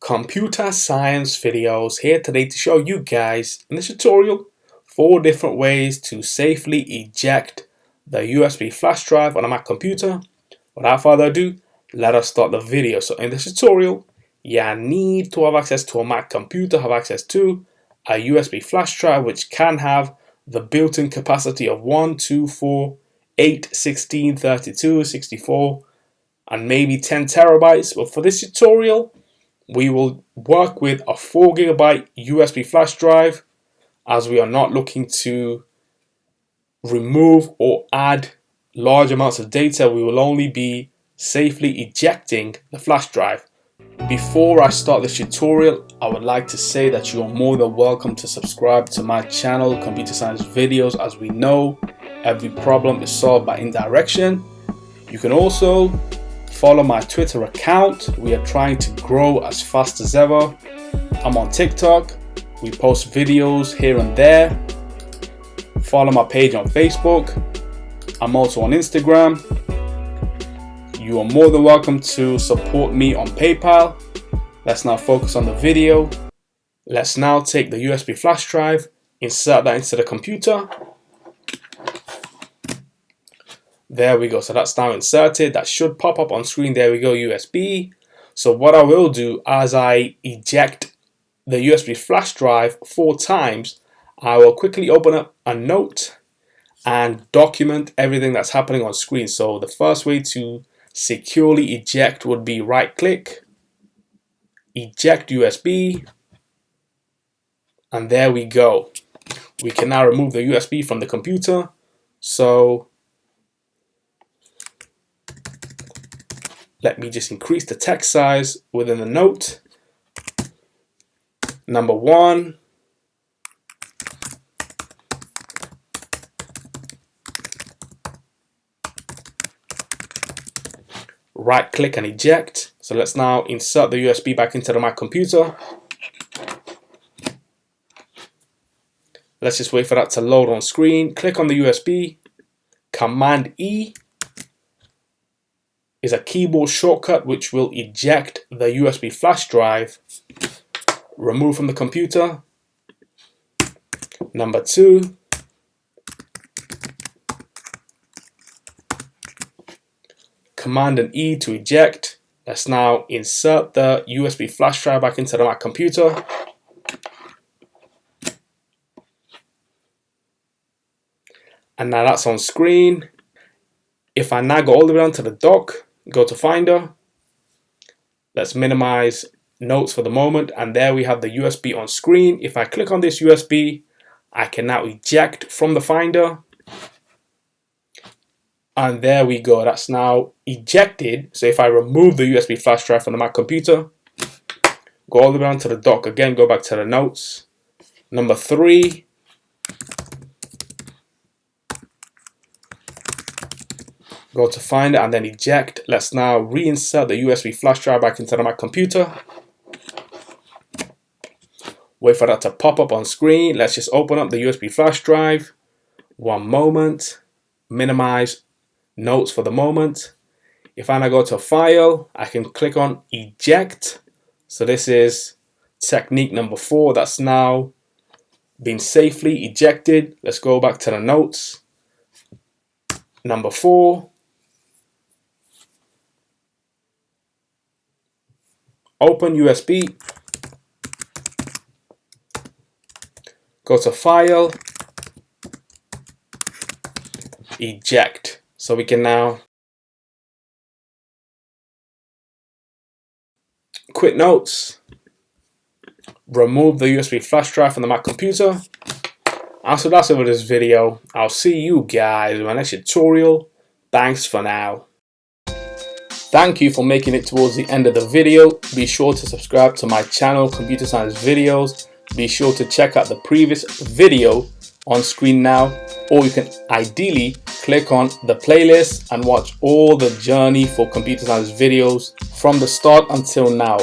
Computer Science Videos here today to show you guys in this tutorial 4 different ways to safely eject the USB flash drive on a Mac computer. Without further ado, let us start the video. So in this tutorial, you need to have access to a Mac computer, have access to a USB flash drive which can have the built-in capacity of 1, 2, 4, 8, 16, 32, 64 and maybe 10 terabytes. But for this tutorial, we will work with a 4 GB USB flash drive, as we are not looking to remove or add large amounts of data. We will only be safely ejecting the flash drive. Before I start this tutorial, I would like to say that you are more than welcome to subscribe to my channel, Computer Science Videos. As we know, every problem is solved by indirection. You can also follow my Twitter account. We are trying to grow as fast as ever. I'm on TikTok. We post videos here and there. Follow my page on Facebook. I'm also on Instagram. You are more than welcome to support me on PayPal. Let's now focus on the video. Let's now take the USB flash drive, insert that into the computer. There we go. So that's now inserted. That should pop up on screen. There we go, USB. So what I will do as I eject the USB flash drive 4 times, I will quickly open up a note and document everything that's happening on screen. So the first way to securely eject would be right click, eject USB, and there we go. We can now remove the USB from the computer. So let me just increase the text size within the note. Number 1. Right click and eject. So let's now insert the USB back into the Mac computer. Let's just wait for that to load on screen. Click on the USB. Command E is a keyboard shortcut which will eject the USB flash drive. Remove from the computer. Number 2. Command and E to eject. Let's now insert the USB flash drive back into the Mac computer. And now that's on screen. If I now go all the way down to the dock, go to Finder. Let's minimize notes for the moment. And there we have the USB on screen. If I click on this USB, I can now eject from the Finder. And there we go. That's now ejected. So if I remove the USB flash drive from the Mac computer, go all the way down to the dock. Again, go back to the notes. Number 3. Go to Finder and then eject. Let's now reinsert the USB flash drive back into the Mac computer. Wait for that to pop up on screen. Let's just open up the USB flash drive. One moment. Minimize notes for the moment. If I now go to File, I can click on Eject. So this is technique number 4. That's now been safely ejected. Let's go back to the notes. Number 4. Open USB, go to File, Eject. So we can now quit notes, remove the USB flash drive from the Mac computer. And so that's it for this video. I'll see you guys in my next tutorial. Thanks for now. Thank you for making it towards the end of the video. Be sure to subscribe to my channel, Computer Science Videos. Be sure to check out the previous video on screen now, or you can ideally click on the playlist and watch all the journey for Computer Science Videos from the start until now.